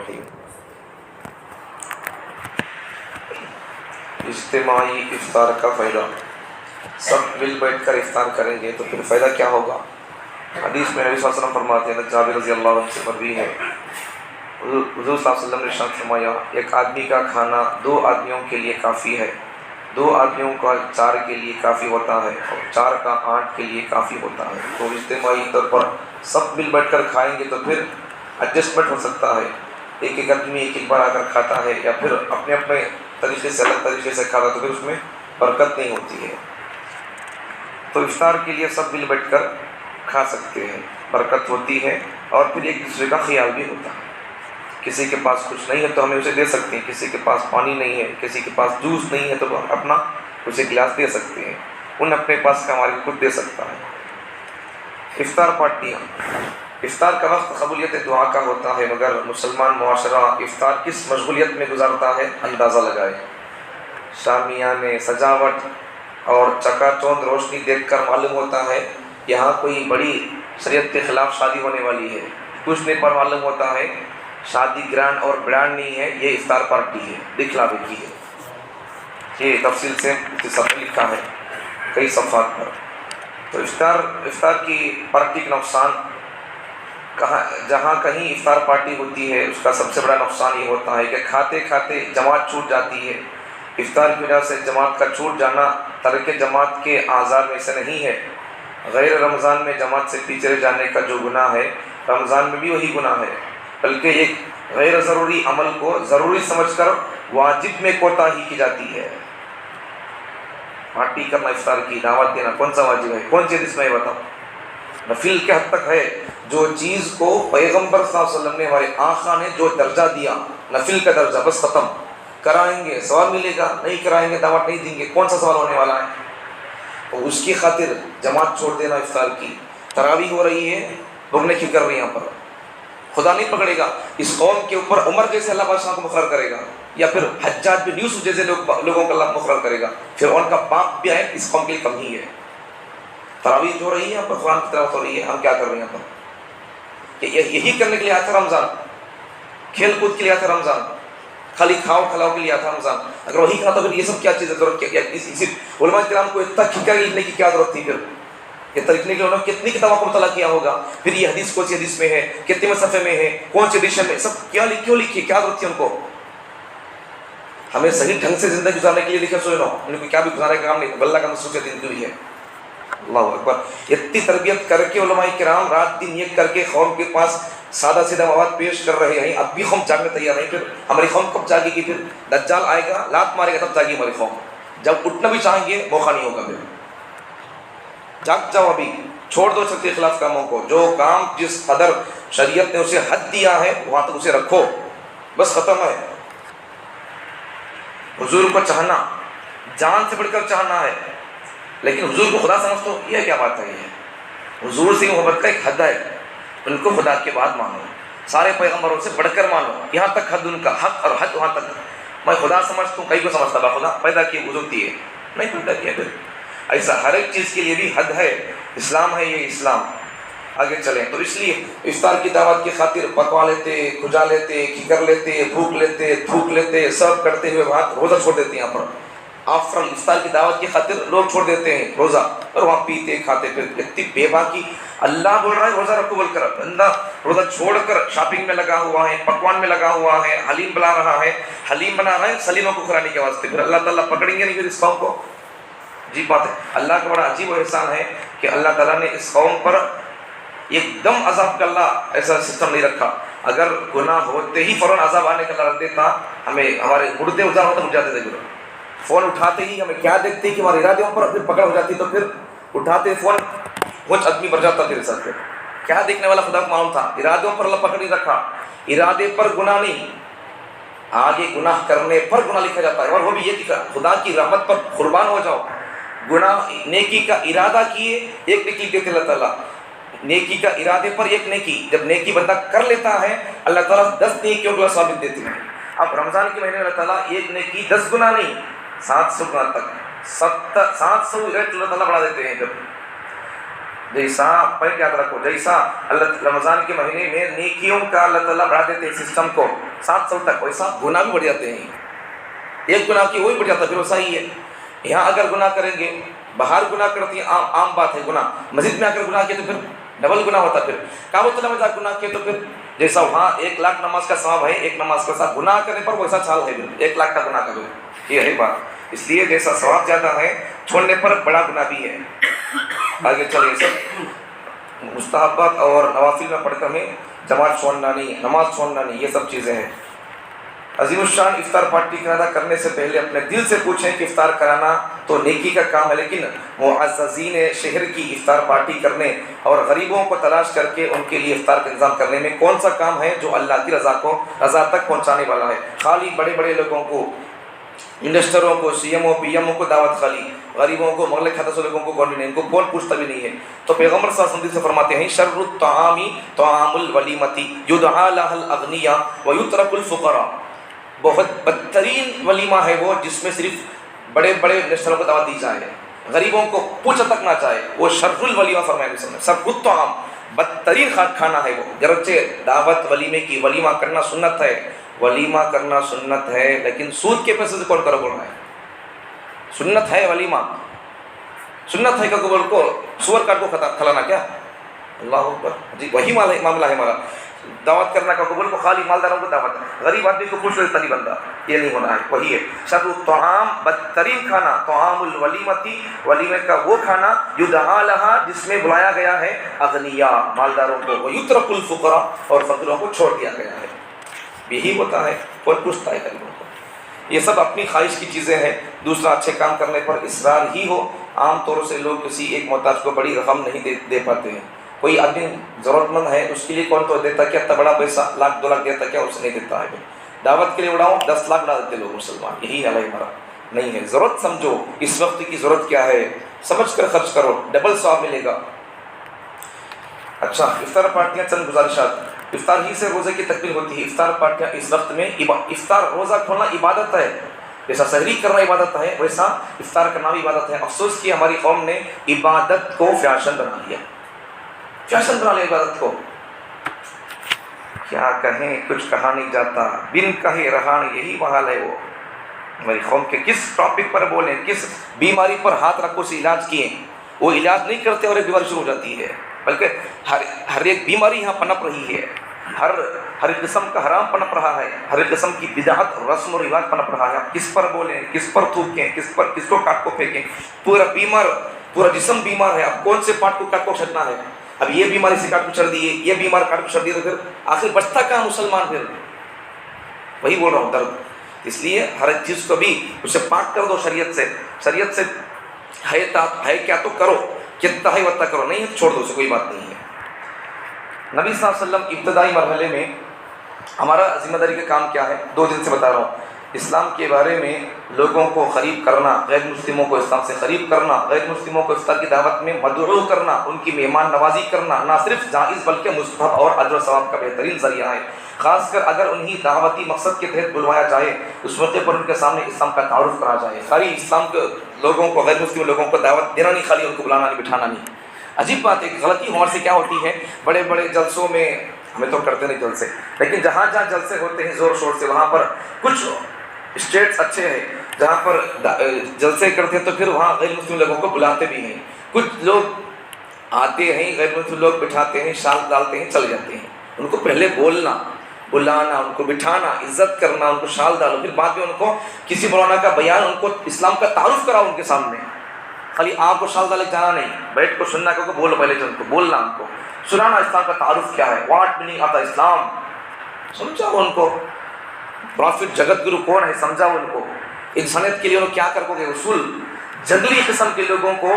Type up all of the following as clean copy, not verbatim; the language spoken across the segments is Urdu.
الرحیم۔ اجتماعی افطار کا فائدہ۔ سب مل بیٹھ کر افطار کریں گے تو پھر فائدہ کیا ہوگا؟ حدیث میں نبی صلی اللہ علیہ وسلم فرماتے ہیں، جابر رضی اللہ عنہ سے مروی ہے، حضور صلی اللہ علیہ وسلم نے ارشاد فرمایا، ایک آدمی کا کھانا 2 آدمیوں کے لیے کافی ہے، 2 آدمیوں کا 4 کے لیے کافی ہوتا ہے، اور 4 کا 8 کے لیے کافی ہوتا ہے۔ تو اجتماعی طور پر سب مل بیٹھ کر کھائیں گے تو پھر ایڈجسٹمنٹ ہو سکتا ہے، ایک آدمی ایک بار آ کر کھاتا ہے یا پھر اپنے اپنے طریقے سے الگ طریقے سے کھاتا ہے تو پھر اس میں برکت نہیں ہوتی ہے۔ تو افطار کے لیے سب مل بیٹھ کر کھا سکتے ہیں، برکت ہوتی ہے، اور پھر ایک دوسرے کا خیال بھی ہوتا ہے۔ کسی کے پاس کچھ نہیں ہے تو ہمیں اسے دے سکتے ہیں، کسی کے پاس پانی نہیں ہے، کسی کے پاس جوس نہیں ہے تو ہم اپنا اسے گلاس دے سکتے ہیں، ان اپنے پاس کا ہمارے خود دے سکتا ہے۔ افطار پارٹیاں۔ افطار کا وقت قبولیت دعا کا ہوتا ہے، مگر مسلمان معاشرہ افطار کس مشغولیت میں گزارتا ہے اندازہ لگائے۔ شامیانے، سجاوٹ اور چکا چوند روشنی دیکھ کر معلوم ہوتا ہے یہاں کوئی بڑی شریعت کے خلاف شادی ہونے والی ہے۔ پوچھنے پر معلوم ہوتا ہے شادی گرانڈ اور برانڈ نہیں ہے، یہ افطار پارٹی ہے، دکھلاوے کی ہے۔ یہ تفصیل سے مختصر میں لکھا ہے کئی صفحات پر۔ تو افطار کی پارٹی کا نقصان، جہاں کہیں افطار پارٹی ہوتی ہے اس کا سب سے بڑا نقصان یہ ہوتا ہے کہ کھاتے کھاتے جماعت چھوٹ جاتی ہے۔ افطار کی وجہ سے جماعت کا چھوٹ جانا ترک جماعت کے اعذار میں سے نہیں ہے۔ غیر رمضان میں جماعت سے پیچھے رہ جانے کا جو گناہ ہے، رمضان میں بھی وہی گناہ ہے، بلکہ ایک غیر ضروری عمل کو ضروری سمجھ کر واجب میں کوتاہی کی جاتی ہے۔ پارٹی کرنا، افطار کی دعوت دینا کون سا واجب ہے؟ کون سی حدیث میں بتاؤ؟ نفل کے حد تک ہے۔ جو چیز کو پیغمبر صلی اللہ علیہ وسلم نے، ہمارے آقا نے جو درجہ دیا، نفل کا درجہ، بس ختم۔ کرائیں گے ثواب ملے گا، نہیں کرائیں گے دعوت نہیں دیں گے، کون سا سوال ہونے والا ہے؟ اور اس کی خاطر جماعت چھوڑ دینا افطار کی۔ تراویح ہو رہی ہے، لوگ نے کر رہے ہیں یہاں پر، خدا نہیں پکڑے گا۔ اس قوم کے اوپر عمر جیسے اللہ بادشاہ کو مقرر کرے گا، یا پھر حجاج بن یوسف جیسے لوگوں کو اللہ مقرر کرے گا۔ فرعون کا باپ بھی ہے، اس قوم کے لیے کم ہی ہے۔ تراویح ہو رہی ہے یہاں پر، قرآن کی تلاوت ہو رہی ہے، ہم کیا کر رہے ہیں یہاں پر؟ کہ یہی کرنے کے لیے آیا تھا رمضان، کھیل کود کے لیے آیا تھا رمضان، خالی کھاؤ کھلاؤ کے لیے آیا تھا رمضان؟ اگر وہی کھانا تو پھر یہ سب کیا چیز ہے؟ ضرورت کیا؟ اسی علماء کرام کو اتنا کھکا لکھنے کی کیا ضرورت تھی؟ پھر اتنا لکھنے کے لیے انہوں نے کتنی کتابوں کو مطالعہ کیا ہوگا؟ پھر یہ حدیث کون سی حدیث میں ہے، کتنے صفحے میں ہے، کون سی ایڈیشن میں، سب کیوں لکھی، کیا ضرورت تھی ان کو؟ ہمیں صحیح ڈھنگ سے زندگی گزارنے کے لیے لکھے سوئے نو، ان کو کیا بھی گزارنے کا کام نہیں، اللہ کا مصروفیت ان کی ہوئی ہے۔ اللہ اکبر۔ اتنی تربیت کر کے علماء کرام رات دن ایک کر کے قوم کے پاس سادہ سیدھا مواد پیش کر رہے ہیں، اب بھی قوم جاگنے تیار نہیں۔ پھر ہماری قوم کب جاگے گی؟ پھر دجال آئے گا، لات مارے گا، تب جاگی ہماری قوم۔ جب اٹھنا بھی چاہیں گے موقع نہیں ہوگا۔ پھر جاگ جاؤ، ابھی چھوڑ دو شرک کے خلاف کاموں کو۔ جو کام جس قدر شریعت نے اسے حد دیا ہے وہاں تک اسے رکھو، بس ختم ہے۔ حضور کو چاہنا جان سے بڑھ کر چاہنا ہے، لیکن حضور کو خدا سمجھ تو یہ کیا بات ہے؟ یہ حضور سے محبت کا ایک حد ہے، ان کو خدا کے بعد مانو، سارے پیغمبروں سے بڑھ کر مانو، یہاں تک حد ان کا، حق اور حد وہاں تک۔ میں خدا سمجھتا ہوں، کئی کو سمجھتا با خدا پیدا کیے بزرگتی ہے، نہیں پیدا کیا۔ پھر ایسا ہر ایک چیز کے لیے بھی حد ہے۔ اسلام ہے یہ اسلام۔ آگے چلیں۔ تو اس لیے افطار کی دعوت کی خاطر پکوا لیتے، کھجا لیتے، کھکر لیتے، بھوک لیتے، تھوک لیتے، سب کرتے ہوئے بات روزہ چھوڑ دیتے ہیں۔ یہاں پر آفٹر افطار کی دعوت کی خاطر لوگ چھوڑ دیتے ہیں روزہ، اور وہاں پیتے کھاتے پھر اتنی بے باکی۔ اللہ بول رہا ہے روزہ رکھو بول کر، بندہ روزہ چھوڑ کر شاپنگ میں لگا ہوا ہے، پکوان میں لگا ہوا ہے، حلیم بنا رہا ہے، حلیم بنا رہا ہے سلیموں کو کھلانے کے واسطے۔ پھر اللہ تعالیٰ پکڑیں گے نہیں پھر اس قوم کو؟ عجیب بات ہے۔ اللہ کا بڑا عجیب و احسان ہے کہ اللہ تعالیٰ نے اس قوم پر ایک دم عذاب کا اللہ ایسا سسٹم نہیں رکھا۔ اگر گناہ ہوتے ہی فوراً عذاب آنے کا اللہ رکھ دیتا، ہمیں ہمارے مردے اجاڑ ہوتے اٹھ جاتے تھے۔ پھر فون اٹھاتے ہی ہمیں کیا دیکھتے کہ ہمارے ارادوں پر پھر پکڑ ہو جاتی، تو پھر اٹھاتے فون کچھ آدمی بڑھ جاتا میرے ساتھ۔ پھر کیا دیکھنے والا خدا کو معلوم تھا، ارادوں پر اللہ پکڑ نہیں رکھا۔ ارادے پر گناہ نہیں، آگے گناہ کرنے پر گناہ لکھا جاتا ہے، اور وہ بھی یہ کہ خدا کی رحمت پر قربان ہو جاؤ۔ گناہ نیکی کا ارادہ کیے ایک نیکی دیتے اللہ تعالیٰ، نیکی کا ارادے پر ایک نیکی، جب نیکی بندہ کر لیتا ہے اللہ تعالیٰ 10 نیکیوں کو ثابت دیتے ہیں۔ اب رمضان کے مہینے میں اللہ تعالیٰ ایک نیکی 10 گنا نہیں 700 گنا تک 700 اللہ تعالیٰ بڑھا دیتے ہیں۔ جب جیسا پوائنٹ یاد رکھو، جیسا اللہ رمضان کے مہینے میں نیکیوں کا اللہ تعالیٰ بڑھا دیتے ہیں سسٹم کو 700 تک، ویسا گناہ بھی بڑھ جاتے ہیں. ایک گناہ کی وہی بڑھ جاتا ہے، پھر ویسا ہی ہے. یہاں اگر گناہ کریں گے، باہر گناہ کرتی ہیں، عام بات ہے گناہ. مسجد میں اگر گناہ کیا تو پھر ڈبل گناہ ہوتا ہے. پھر کعبۃ اللہ میں جا گناہ کیا تو پھر جیسا وہاں 1 لاکھ نماز کا ثواب ہے، ایک نماز کے ساتھ گناہ کرنے پر ویسا چھال ہے 1 لاکھ کا گناہ کرو. یہ ہے بات. اس لیے جیسا ثواب زیادہ ہے، چھوڑنے پر بڑا گناہ بھی ہے. آگے چلیے. سب مستحبات اور نوافل میں پڑھ کر ہمیں جماعت چھوڑنا نہیں، نماز چھوڑنا نہیں، یہ سب چیزیں ہیں. عظیم الشان افطار پارٹی کا ارادہ کرنے سے پہلے اپنے دل سے پوچھیں کہ افطار کرانا تو نیکی کا کام ہے، لیکن معززین شہر کی افطار پارٹی کرنے اور غریبوں کو تلاش کر کے ان کے لیے افطار کا انتظام کرنے میں کون سا کام ہے جو اللہ کی رضا تک پہنچانے والا ہے؟ خالی بڑے بڑے لوگوں کو، انویسٹروں کو، C M O P M O کو دعوت، خالی غریبوں کو، مغل کھاتے سے لوگوں کو کون کون پوچھتا بھی نہیں ہے. تو پیغمبر صلی اللہ علیہ وسلم سے فرماتے ہیں شر الطعام طعام الولیمۃ یدعى لها الاغنیاء ویترک الفقراء. بہت بدترین ولیمہ ہے وہ جس میں صرف بڑے بڑے انویسٹروں کو دعوت دی جائے، غریبوں کو پوچھا تک نہ جائے. وہ شر الولیمہ فرمایا وسلم. شر الطعام بدترین کھانا ہے وہ. گرچہ دعوت ولیمے کی ولیمہ کرنا سنت ہے، ولیمہ کرنا سنت ہے، لیکن سود کے پیسے سے کون کرو بول رہا ہے؟ سنت ہے ولیمہ، سنت ہے کہ بول کو سور کاٹ کو کھلانا کیا؟ اللہ اکبر جی، وہی معاملہ ہے ہمارا. دعوت کرنا کا قبول کو خالی مالداروں کو دعوت ہے، غریب آدمی کو پوچھ لیتا نہیں بندہ، یہ نہیں ہونا ہے. وہی ہے شر الطعام بدترین کھانا، طعام الولیمتی ولیمے کا وہ کھانا، یدعى لها جس میں بلایا گیا ہے اغنیاء مالداروں کو، ویترک الفقراء اور فقیروں کو چھوڑ دیا گیا ہے. یہی ہوتا ہے، کوئی پوچھتا ہے غریبوں کو. یہ سب اپنی خواہش کی چیزیں ہیں. دوسرا اچھے کام کرنے پر اصرار ہی ہو. عام طور سے لوگ کسی ایک محتاج کو بڑی رقم نہیں دے پاتے ہیں. کوئی آدمی ضرورت مند ہے، اس کے لیے کون تو دیتا کیا اتنا بڑا پیسہ، 1,00,000-2,00,000 دیتا کیا؟ اسے نہیں دیتا ہے. دعوت کے لیے اڑاؤ 10 لاکھ اڑا دیتے لوگ مسلمان. یہی حال ہے ہمارا. نہیں ہے، ضرورت سمجھو اس وقت کی ضرورت کیا ہے، سمجھ کر خرچ کرو، ڈبل ثواب ملے گا. اچھا، افطار پارٹیاں. چند گزارشات. افطار ہی سے روزے کی تکمیل ہوتی ہے. افطار پارٹیاں اس وقت میں افطار روزہ کھولنا عبادت ہے، جیسا سحری کرنا عبادت ہے ویسا افطار کرنا بھی عبادت ہے. افسوس کی ہماری قوم نے عبادت کو فیشن بنا لیا، فیشن بنا لیا عبادت کو. کیا کہیں، کچھ کہا نہیں جاتا، بن کہے رہا نہیں. یہی محال ہے وہ ہماری قوم کے. کس ٹاپک پر بولیں، کس بیماری پر ہاتھ رکھو سے علاج کیے، وہ علاج نہیں کرتے اور ایک بیماری شروع ہو جاتی ہے. بلکہ ہر ایک بیماری یہاں پنپ رہی ہے، ہر قسم کا حرام پنپ رہا ہے، ہر قسم کی بدعت اور رسم و رواج پنپ رہا ہے. کس پر بولیں، کس پر تھوکیں، کس کو کاٹ کو پھینکیں. پورا جسم بیمار ہے. اب کون سے پارٹ کو کاٹ کو چھڑنا ہے؟ اب یہ بیماری سے کاٹ کو چھڑ دیے، یہ بیمار کاٹ کو چھڑ دیے، تو پھر آخر بچتا کہاں مسلمان؟ پھر وہی بول رہا ہوں، درد. اس لیے ہر ایک چیز کو بھی اسے پاک کر دو شریعت سے. شریعت سے ہے کیا تو کرو، کتنا ہے وقت کرو، نہیں چھوڑ دو، اسے کوئی بات نہیں ہے. نبی صلی اللہ علیہ وسلم ابتدائی مرحلے میں ہمارا ذمہ داری کا کام کیا ہے؟ 2 دن سے بتا رہا ہوں. اسلام کے بارے میں لوگوں کو قریب کرنا، غیر مسلموں کو اسلام سے قریب کرنا، غیر مسلموں کو افطار کی دعوت میں مدعو کرنا، ان کی مہمان نوازی کرنا نہ صرف جائز بلکہ مستحب اور اجر و ثواب کا بہترین ذریعہ ہے. خاص کر اگر انہیں دعوتی مقصد کے تحت بلوایا جائے، اس موقع پر ان کے سامنے اسلام کا تعارف کرا جائے. خالی اسلام کے لوگوں کو، غیر مسلم لوگوں کو دعوت دینا نہیں، خالی ان کو بلانا نہیں، بٹھانا نہیں. عجیب بات ہے، غلطی ہمارے سے کیا ہوتی ہے، بڑے بڑے جلسوں میں ہمیں تو کرتے نہیں جلسے، لیکن جہاں جہاں جلسے ہوتے ہیں زور شور سے، وہاں پر کچھ اسٹیٹس اچھے ہیں جہاں پر جلسے کرتے ہیں تو پھر وہاں غیر مسلم لوگوں کو بلاتے بھی ہیں. کچھ لوگ آتے ہیں، غیر مسلم لوگ بٹھاتے ہیں، شال ڈالتے ہیں، چل جاتے ہیں. ان کو پہلے بولنا، بلانا، ان کو بٹھانا، عزت کرنا، ان کو شال ڈالو، پھر بعد میں ان کو کسی مولانا کا بیان، ان کو اسلام کا تعارف کراؤ ان کے سامنے. خالی آپ کو شال ڈالے جانا نہیں، بیٹھ کو سننا کو بولو، پہلے جو ان کو بولنا، ان کو سنانا اسلام کا تعارف کیا ہے، واٹ میننگ آف دا اسلام، سمجھاؤ ان کو. پرافٹ جگت گرو کون ہے سمجھاؤ ان کو. انسانیت کے لیے انہوں کیا کرو گے اصول. جنگلی قسم کے لوگوں کو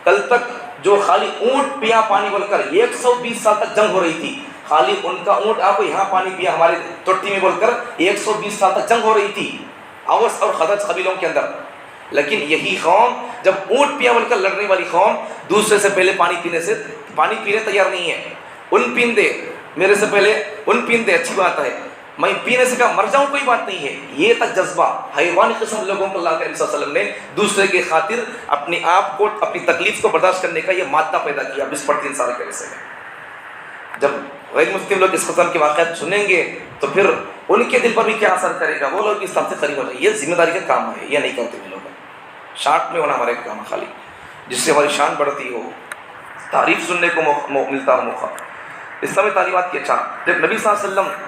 کل تک جو خالی اونٹ پیا پانی بول کر 120 سال تک جنگ ہو رہی تھی، خالی ان کا اونٹ آپ یہاں پانی پیا ہمارے توٹی میں بول کر 120 سال تک جنگ ہو رہی تھی اوس اور خزرج قبیلوں کے اندر. لیکن یہی قوم جب اونٹ پیا بول کر لڑنے والی قوم دوسرے سے پہلے پانی پینے تیار نہیں ہے. ان پین دے، میرے سے پہلے ان پین دے، اچھی بات ہے، میں پینے سے کیا مر جاؤں کوئی بات نہیں ہے. یہ تک جذبہ حیوانی قسم لوگوں کو اللہ کے نبی صلی اللہ علیہ وسلم نے دوسرے کی خاطر اپنے آپ کو اپنی تکلیف کو برداشت کرنے کا یہ مادہ پیدا کیا 20-3 سال کے عرصے میں. جب غیر مسلم لوگ اس قسم کے واقعات سنیں گے تو پھر ان کے دل پر بھی کیا اثر کرے گا. وہ لوگ اس طرح سے قریب ہو جائیں گے. یہ ذمہ داری کا کام ہے, یہ نہیں کرتے وہ لوگ. شارٹ میں ہونا ہمارے کام خالی جس سے ہماری شان بڑھتی ہو, تعریف سننے کو ملتا ہو موقع. اسلامی تعلیمات کی اچھا جب نبی صلی اللہ علیہ وسلم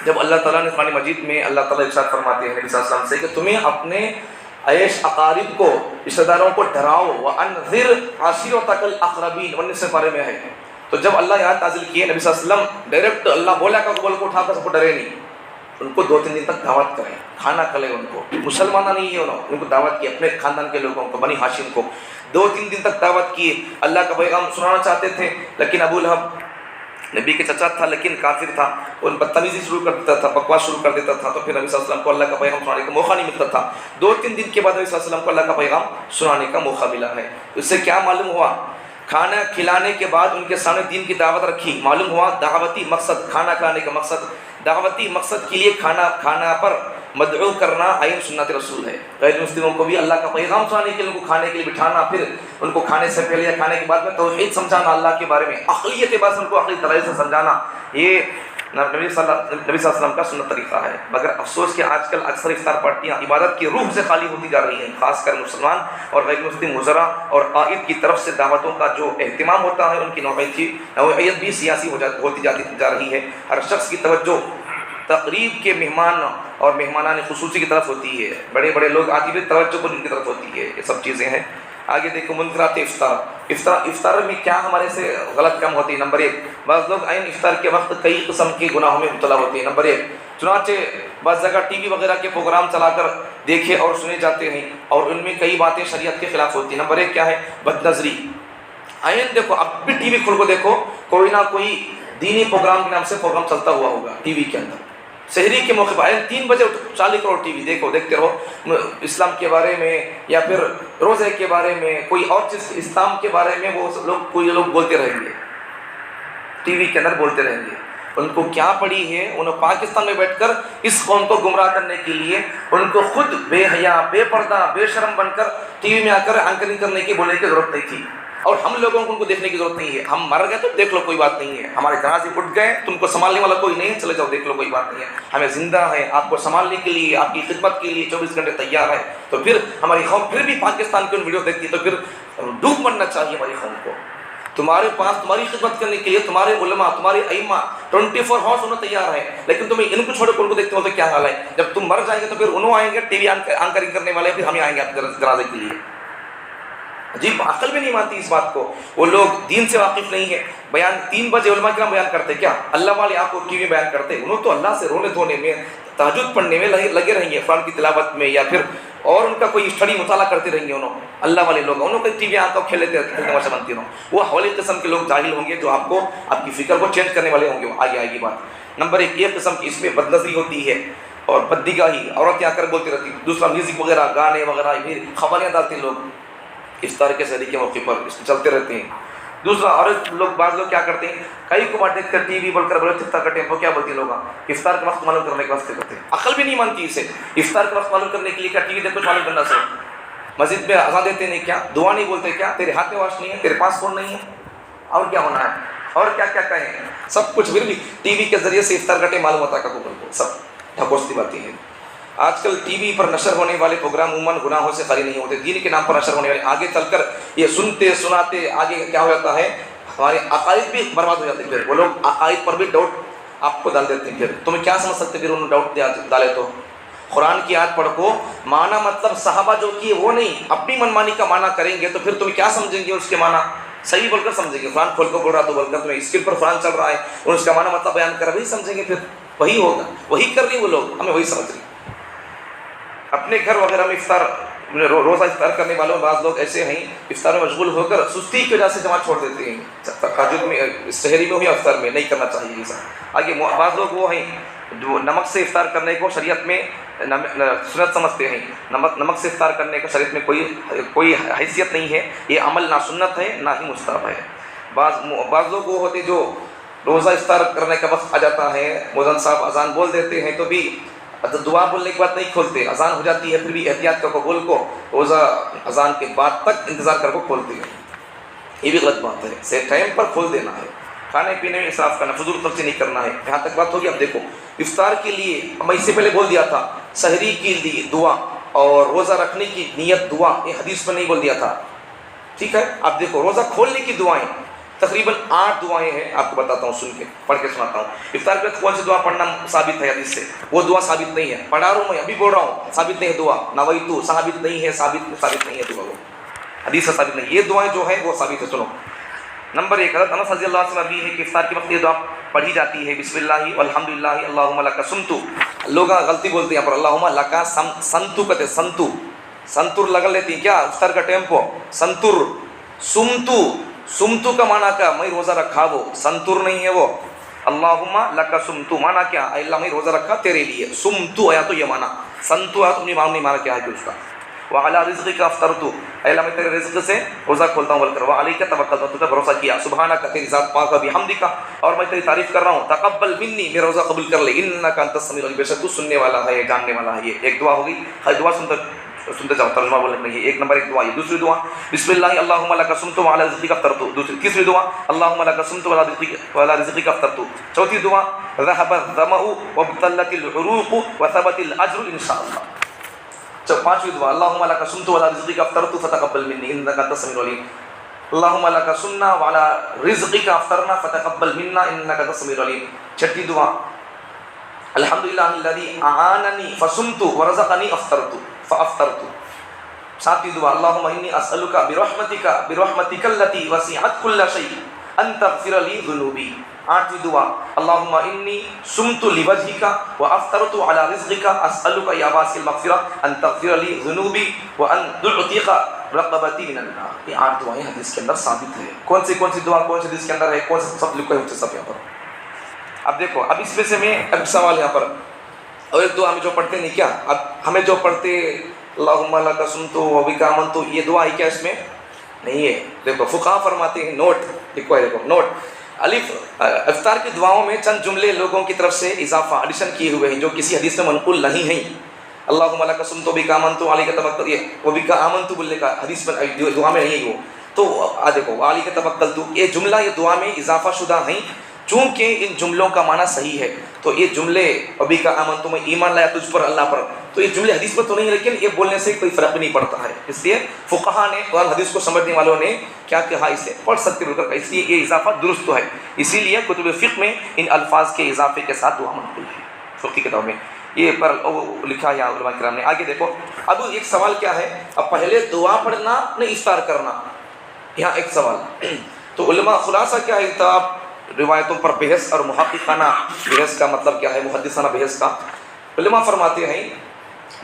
جب اللہ تعالیٰ نے قرآن مجید میں اللہ تعالیٰ ارشاد فرماتے ہیں نبی صلی اللہ علیہ وسلم سے کہ تمہیں اپنے عیش اقارب کو رشتہ داروں کو ڈراؤ. وَأَنذِرْ عَشِيرَتَكَ الْأَقْرَبِينَ 19 سے پارے میں ہے. تو جب اللہ آیات نازل کیے نبی صلی اللہ علیہ وسلم ڈائریکٹ اللہ بولا کا بول کو اٹھا کر سب کو ڈرے نہیں. ان کو 2-3 دن تک دعوت کریں, کھانا کھلائیں. ان کو مسلمانہ نہیں ہے, ان کو دعوت کی, اپنے خاندان کے لوگوں کو, بنی ہاشم کو 2-3 دن تک دعوت کیے. اللہ کا پیغام سنانا چاہتے تھے لیکن ابو لہب نبی کے چچا تھا لیکن کافر تھا, ان بدتمیزی شروع کر دیتا تھا, بکواس شروع کر دیتا تھا. تو پھر نبی صلی اللہ علیہ وسلم کو اللہ کا پیغام سنانے کا موقع نہیں ملتا تھا. 2-3 دن کے بعد نبی صلی اللہ علیہ وسلم کو اللہ کا پیغام سنانے کا موقع ملا ہے. اس سے کیا معلوم ہوا؟ کھانا کھلانے کے بعد ان کے سامنے دین کی دعوت رکھی. معلوم ہوا دعوتی مقصد, کھانا کھلانے کا مقصد, دعوتی مقصد کے لیے کھانا پر مدعو کرنا عین سنت رسول ہے. غیر مسلموں کو بھی اللہ کا پیغام سنانے کے لیے ان کو کھانے کے لیے بٹھانا, پھر ان کو کھانے سے پہلے یا کھانے کے بعد میں توحید سمجھانا, اللہ کے بارے میں عقلیت کے بعد ان کو عقلی طرح سے سمجھانا, یہ نبی صلی اللہ علیہ وسلم کا سنت طریقہ ہے. مگر افسوس کہ آج کل اکثر افطار پارٹیاں عبادت کی روح سے خالی ہوتی جا رہی ہیں. خاص کر مسلمان اور غیر مسلم وزراء اور قائد کی طرف سے دعوتوں کا جو اہتمام ہوتا ہے ان کی نوعیت بھی سیاسی ہوتی جا رہی ہے. ہر شخص کی توجہ تقریب کے مہمان اور مہمانان خصوصی کی طرف ہوتی ہے. بڑے بڑے لوگ آتی بھی توجہ کو ان کی طرف ہوتی ہے. یہ سب چیزیں ہیں. آگے دیکھو منکرات افطار میں کیا ہمارے سے غلط کم ہوتی ہے. نمبر 1, بعض لوگ عین افطار کے وقت کئی قسم کے گناہوں میں مبتلا ہوتے ہیں. نمبر 1, چنانچہ بعض جگہ ٹی وی وغیرہ کے پروگرام چلا کر دیکھے اور سنے جاتے ہیں اور ان میں کئی باتیں شریعت کے خلاف ہوتی ہیں. نمبر 1 کیا ہے؟ بد نظری. عین دیکھو, اب بھی ٹی وی کھول کو دیکھو, کوئی نہ کوئی دینی پروگرام کے نام سے پروگرام چلتا ہوا ہوگا ٹی وی کے اندر. سحری کے موقع پر 3 بجے 40 کروڑ ٹی وی دیکھتے رہو. اسلام کے بارے میں یا پھر روزے کے بارے میں, کوئی اور چیز اسلام کے بارے میں وہ کوئی لوگ بولتے رہیں گے, ٹی وی کے اندر بولتے رہیں گے. ان کو کیا پڑی ہے؟ انہوں پاکستان میں بیٹھ کر اس قوم کو گمراہ کرنے کے لیے ان کو خود بے حیا, بے پردہ, بے شرم بن کر ٹی وی میں آ کر اینکرنگ کرنے کی, بولنے کی ضرورت نہیں تھی. اور ہم لوگوں کو ان کو دیکھنے کی ضرورت نہیں ہے. ہم مر گئے تو دیکھ لو, کوئی بات نہیں ہے. ہمارے جنازے اٹھ گئے, تم کو سنبھالنے والا کوئی نہیں ہے, چلے جاؤ دیکھ لو, کوئی بات نہیں ہے. ہمیں زندہ ہے, آپ کو سنبھالنے کے لیے, آپ کی خدمت کے لیے 24 گھنٹے تیار ہے. تو پھر ہماری قوم پھر بھی پاکستان کی ان ویڈیو دیکھتی ہے تو پھر ڈوب مرنا چاہیے ہماری قوم کو. تمہارے پاس تمہاری خدمت کرنے کے لیے تمہارے علماء, تمہارے ائمہ 24 ہاؤس ہونا تیار ہے, لیکن تمہیں ان کو چھوڑ کر ان کو دیکھتے ہو تو کیا حال ہے؟ جب تم مر جائیں گے تو پھر انہوں آئیں گے ٹی وی اینکرنگ کرنے والے, پھر ہمیں آئیں گے جنازے کے لیے. عجیب, عقل بھی نہیں مانتی اس بات کو. وہ لوگ دین سے واقف نہیں ہے. بیان 3 بجے علماء کرام بیان کرتے, کیا اللہ والے آپ کو ٹی وی بیان کرتے؟ انہوں تو اللہ سے رونے دھونے میں, تہجد پڑھنے میں لگے رہیں گے, قرآن کی تلاوت میں, یا پھر اور ان کا کوئی اسٹڈی مطالعہ کرتے رہیں گے. انہوں اللہ والے لوگ, انہوں کو ٹی وی آ کر کھیل لیتے تماشا بنتی ہوں. وہ حوالے قسم کے لوگ جاہل ہوں گے جو آپ کو آپ کی فکر کو چینج کرنے والے ہوں گے. آگے آئے گی بات. نمبر 1, ایک قسم کی اس میں بد نظری ہوتی ہے اور بددگاہی, عورتیں آ کر بولتی رہتی. دوسرا, میوزک وغیرہ, گانے وغیرہ, پھر خبریں ڈالتے ہیں لوگ افطار کے سحری کے موقع پر چلتے رہتے ہیں. دوسرا, اور بعض لوگ کیا کرتے ہیں, کئی کو بات دیکھ کر ٹی وی بول کر بولے افطار کا ٹائم, وہ کیا بولتی لوگ افطار کا وقت معلوم کرنے کے واسطے کرتے ہیں. عقل بھی نہیں مانتی اسے. افطار کا وقت معلوم کرنے کے لیے کیا ٹی وی دیکھ کچھ معلوم کرنا سے؟ مسجد میں اذان دیتے نہیں کیا؟ دعا نہیں بولتے کیا؟ تیرے ہاتھ میں واش نہیں ہے, تیرے پاس فون نہیں ہے, اور کیا ہونا ہے؟ اور کیا کیا کہیں, سب کچھ پھر بھی ٹی وی کے ذریعے سے افطار کا ٹائم معلوم ہوتا ہے گوگل کو. سب ڈھکوستی باتیں ہیں. آج کل ٹی وی پر نشر ہونے والے پروگرام عموماً گناہوں سے خالی نہیں ہوتے, دین کے نام پر نشر ہونے والے. آگے چل کر یہ سنتے سناتے آگے کیا ہو جاتا ہے, ہمارے عقائد بھی برباد ہو جاتے ہیں. پھر وہ لوگ عقائد پر بھی ڈاؤٹ آپ کو ڈال دیتے ہیں. پھر تمہیں کیا سمجھ سکتے پھر انہوں ڈاؤٹ ڈالے تو؟ قرآن کی آیت پڑھ کو معنی مطلب صحابہ جو کیے وہ نہیں, اپنی منمانی کا معنی کریں گے تو پھر تم کیا سمجھیں گے اس کے معنی؟ صحیح بول کر سمجھیں گے. قرآن کھول کر بول رہا تو بول کر تمہیں اسکرین پر قرآن چل رہا ہے اور اس کا معنی مطلب بیان کر وہی سمجھیں گے. پھر وہی ہوگا, وہی کر رہی وہ لوگ, ہمیں وہی سمجھ رہی. اپنے گھر وغیرہ میں افطار, روزہ افطار کرنے والوں بعض لوگ ایسے ہیں افطار میں مشغول ہو کر سستی کی وجہ سے جماعت چھوڑ دیتے ہیں. تہجد میں, سحری میں ہو یا افطار میں, نہیں کرنا چاہیے ایسا. آگے بعض لوگ وہ ہیں جو نمک سے افطار کرنے کو شریعت میں سنت سمجھتے ہیں. نمک سے افطار کرنے کا شریعت میں کوئی حیثیت نہیں ہے. یہ عمل نہ سنت ہے نہ ہی مستحب ہے. بعض لوگ وہ ہوتے جو روزہ افطار کرنے کا وقت آ جاتا ہے، مؤذن صاحب اذان بول دیتے ہیں تو بھی دعا بولنے کے بعد نہیں کھولتے، اذان ہو جاتی ہے پھر بھی احتیاط کر کو بول کو روزہ اذان کے بعد تک انتظار کر کو کھولتے ہیں، یہ بھی غلط بات ہے۔ سے ٹائم پر کھول دینا ہے، کھانے پینے میں اسراف کرنا، فضول خرچی نہیں کرنا ہے۔ یہاں تک بات ہوگی۔ اب دیکھو افطار کے لیے میں اس سے پہلے بول دیا تھا سحری کے لیے دعا اور روزہ رکھنے کی نیت دعا، یہ حدیث میں نہیں بول دیا تھا، ٹھیک ہے۔ اب دیکھو روزہ کھولنے کی دعائیں تقریباً 8 دعائیں ہیں، آپ کو بتاتا ہوں، سن کے پڑھ کے سناتا ہوں۔ افطار کے وقت کون سی دعا پڑھنا ثابت ہے حدیث سے؟ وہ دعا ثابت نہیں ہے، پڑھا رہا ہوں میں، ابھی بول رہا ہوں، ثابت نہیں ہے دعا، نویتو ثابت نہیں ہے، ثابت نہیں ہے دعا، وہ حدیث سے ثابت نہیں۔ یہ دعائیں جو ہیں وہ ثابت ہے، سنو۔ نمبر 1، حضرت انس رضی اللہ عنہ سے نبی ہے کہ افطار کے وقت یہ دعا پڑھی جاتی ہے، بسم اللہ والحمدللہ اللہم لک سمتو۔ لوگ غلطی بولتے ہیں یہاں پر اللہم لک سنتو کہتے ہیں، سنتو، سنتور لگا لیتی ہیں کیا افطار کا ٹیمپو، سنتور، سمتو، سمتو کا معنی کیا؟ میں روزہ رکھا، وہ سنتور نہیں ہے وہ۔ اللہم لک سمتو معنی کیا؟ اے اللہ میں روزہ رکھا تیرے لیے، سمتو آیا تو یہ معنی، سنتو آیا تو اپنی معنی کیا ہے کہ اس کا۔ وعلی رزقک افطرت، اے اللہ میں تیرے رزق سے روزہ کھولتا ہوں، بول کر وعلیک توکلت، تو پر بھروسہ کیا، سبحانک تیری ذات پاک ہے، بحمدک اور میں تیری تعریف کر رہا ہوں، تقبل منی میرا روزہ قبول کر لے، انک انت السمیع العلیم، بے شک تو سننے والا ہے، جاننے والا ہے۔ یہ ایک دعا ہوگی، ہر دعا سنتے جاؤ، ترجمہ بولنے نہیں ہے، ایک نمبر ایک دعا یہ۔ دوسری دعا بسم اللہ اللہم لک صمت وعلی رزقک افطرت، تیسری دعا اللہم لک صمت وعلی رزقک افطرت، چوتھی دعا ذهب الظمأ وابتلت العروق وثبت الاجر انشاءاللہ، پانچویں دعا اللہم لک صمت وعلی رزقک افطرت فتقبل منی انک انت السمیع العلیم، اللہم لک صمنا وعلی رزقک افطرنا فتقبل منا انک انت السمیع العلیم، چھٹی دعا الحمدللہ الذی اعاننی فصمت ورزقنی فافطرت، ساتویں دعا اللہم انی اسألک برحمتک التی وسعت کل شیء ان تغفر لی ذنوبی، آٹھویں دعا اللہم انی صمت لوجہک وافطرت علی رزقک اسألک یا واسع المغفرہ ان تغفر لی ذنوبی وان تعتق رقبتی من النار۔ یہ 8 دعائیں حدیث کے اندر ثابت ہے۔ کون سی دعا کون سی حدیث کے اندر ہے، کون سے سب لکھے ہوتے سب یہاں پر۔ اب دیکھو اب اس میں سے میں اب سوال یہاں پر، اور ایک دعا ہمیں جو پڑھتے نہیں کیا، اب ہمیں جو پڑھتے اللہم لک صمت وبک آمنت، یہ دعا ہے کیا اس میں؟ نہیں ہے۔ دیکھو فقہا فرماتے ہیں، نوٹ لکھو ہے، دیکھو نوٹ، الف افطار کی دعاؤں میں چند جملے لوگوں کی طرف سے اضافہ ایڈیشن کیے ہوئے ہیں جو کسی حدیث میں منقول نہیں ہیں۔ اللہم لک صمت وبک آمنت علیک توکلت، یہ وبک آمنت بولنے کا حدیث میں دعا میں نہیں ہے وہ، تو دیکھو علیک توکلت، یہ جملہ یہ دعا میں اضافہ شدہ ہیں، چونکہ ان جملوں کا معنی صحیح ہے، تو یہ جملے ابھی کا آمن تو میں ایمان لایا تجھ پر اللہ پر، تو یہ جملے حدیث پر تو نہیں، لیکن یہ بولنے سے کوئی فرق بھی نہیں پڑتا ہے، اس لیے فقہا نے قرآن حدیث کو سمجھنے والوں نے کیا کہا، اسے پڑھ سکتے بول کر، اس لیے یہ اضافہ درست تو ہے، اسی لیے کتب فقہ میں ان الفاظ کے اضافے کے ساتھ دعا منقول ہے، فقہ کتاب میں یہ پر لکھا ہے علماء کرام نے۔ آگے دیکھو اب ایک سوال کیا ہے، اب پہلے دعا پڑھنا نہیں افطار کرنا، یہاں ایک سوال، تو علماء خلاصہ کیا ہے، اتاب روایتوں پر بحث اور محققانہ بحث کا مطلب کیا ہے، محدثانہ بحث کا، علماء فرماتے ہیں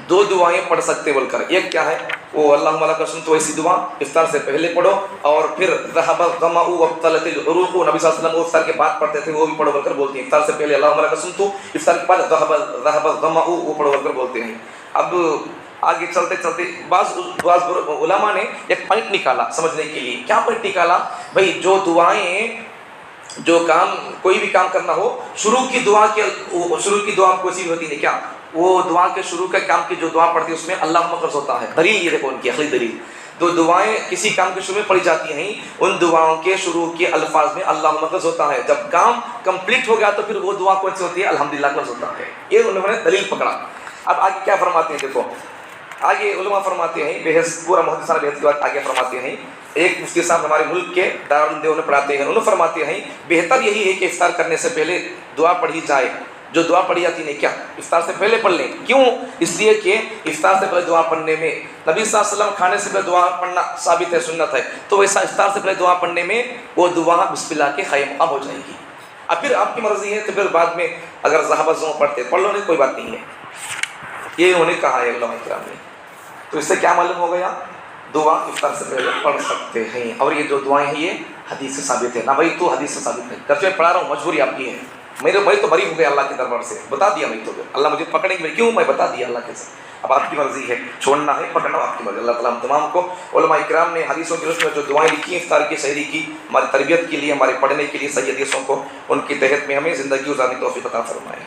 2 دعائیں پڑھ سکتے بول کر، ایک کیا ہے وہ اللہم لک صمت، ایسی دعا افطار سے پہلے پڑھو، اور پھر ذهب الظمأ وابتلت العروق، نبی صلی اللہ علیہ وسلم وہ افطار کے بعد پڑھتے تھے، وہ بھی پڑھو بول کر بولتے ہیں، افطار سے پہلے اللہم لک صمت، افطار کے بعد ذهب الظمأ وہ پڑھو بول کر بولتے ہیں۔ اب آگے چلتے چلتے بعض علماء نے ایک پوائنٹ نکالا سمجھنے کے لیے، کیا پوائنٹ نکالا بھائی، جو دعائیں جو کام کوئی بھی کام کرنا ہو، شروع کی دعا کوئی ہوتی ہے کیا، وہ دعا کے شروع کے کام کی جو دعا پڑھتی ہے اس میں اللہ مقرض ہوتا ہے، دلیل یہ دیکھو ان کی عقلی دلیل، جو دعائیں کسی کام کے شروع میں پڑھی جاتی ہیں ان دعاؤں کے شروع کے الفاظ میں اللہ مقرض ہوتا ہے، جب کام کمپلیٹ ہو گیا تو پھر وہ دعا کون سی ہوتی ہے، الحمدللہ کا لفظ ہوتا ہے، یہ انہوں نے دلیل پکڑا۔ اب آگے کیا فرماتے ہیں، دیکھو آگے علماء فرماتے ہیں، بحث پورا محدثانہ بحث کے بعد آگے فرماتے ہیں، ایک مفتی صاحب ہمارے ملک کے دارالعلوم میں پڑھاتے ہیں، انہوں فرماتے ہیں بہتر یہی ہے کہ افطار کرنے سے پہلے دعا پڑھی جائے، جو دعا پڑھی جاتی ہے کیا افطار سے پہلے پڑھ لیں، کیوں؟ اس لیے کہ افطار سے پہلے دعا پڑھنے میں نبی صلی اللہ علیہ وسلم کھانے سے پہلے دعا پڑھنا ثابت ہے، سنت ہے، تو ویسا افطار سے پہلے دعا پڑھنے میں وہ دعا بسم اللہ کے خیر مقام ہو جائے گی۔ اب پھر آپ کی مرضی ہے تو پھر بعد میں اگر ذہب زوں پڑھتے پڑھ لو، نہیں کوئی بات نہیں ہے، یہ انہوں نے کہا ہے علماء کرام نے۔ تو اس سے کیا معلوم ہو گیا، دعا افطار سے پہلے پڑھ سکتے ہیں، اور یہ جو دعائیں ہیں یہ حدیث سے ثابت ہے، نہ بھائی تو حدیث سے ثابت ہے، جب سے پڑھا رہا ہوں مجبوری آپ کی ہے، میں تو بری ہو گیا اللہ کے دربار سے، بتا دیا میں تو اللہ مجھے پکڑیں گے کیوں، میں بتا دیا اللہ کے سے، اب آپ کی مرضی ہے، چھوڑنا ہے پکڑنا آپ کی مرضی. اللہ تعالیٰ ہم تمام کو، علماء اکرام نے حدیثوں کی روشنی میں جو دعائیں لکھی ہیں افطار کی سحری کی، ہماری تربیت کے لیے، ہمارے پڑھنے کے لیے صحیح حدیثوں کو، ان کے تحت میں ہمیں زندگی گزارنے کی توفیق عطا فرمائے.